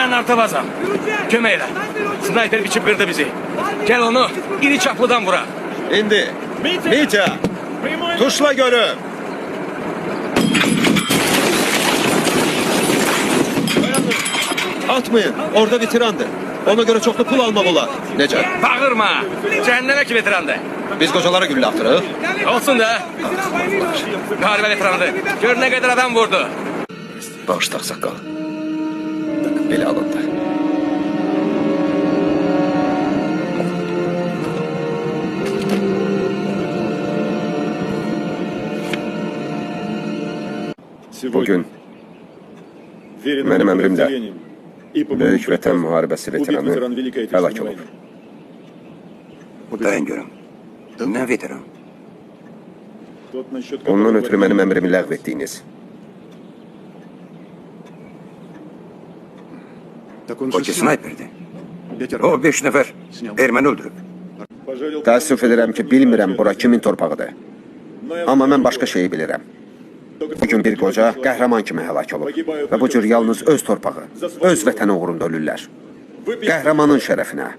Ben Artabazam. Kömeyle. Sniper biçip kırdı bizi. Gel onu iri çaplıdan vura. İndi. Mitya. Tuşla görüm. Atmayın. Orada bitirandı. Ona göre çoklu pul almamalı. Necə? Bağırma. Cehenneme ki veterandı. Biz kocalara gülle atırıq. Olsun da. Galiba veterandı. Gör ne kadar adam vurdu. Bağışla saqqal. Belə alındı. Bugün Mənim əmrimlə Böyük Vətən müharibəsi veteranı həlak olub. Dayan görüm. Ne veteran? Ondan ötürü mənim əmrimi ləğv etdiyiniz. O ki sniperdi. O 5 nefer Ermeni öldürüp. Təəssüf edirəm ki, bilmirəm bura kimin torpağıdır. Amma mən başqa şeyi bilirəm. Bugün bir qoca qəhrəman kimi həlak olub. Və bu cür yalnız öz torpağı, öz vətəni uğrunda ölürlər. Qəhrəmanın şərəfinə.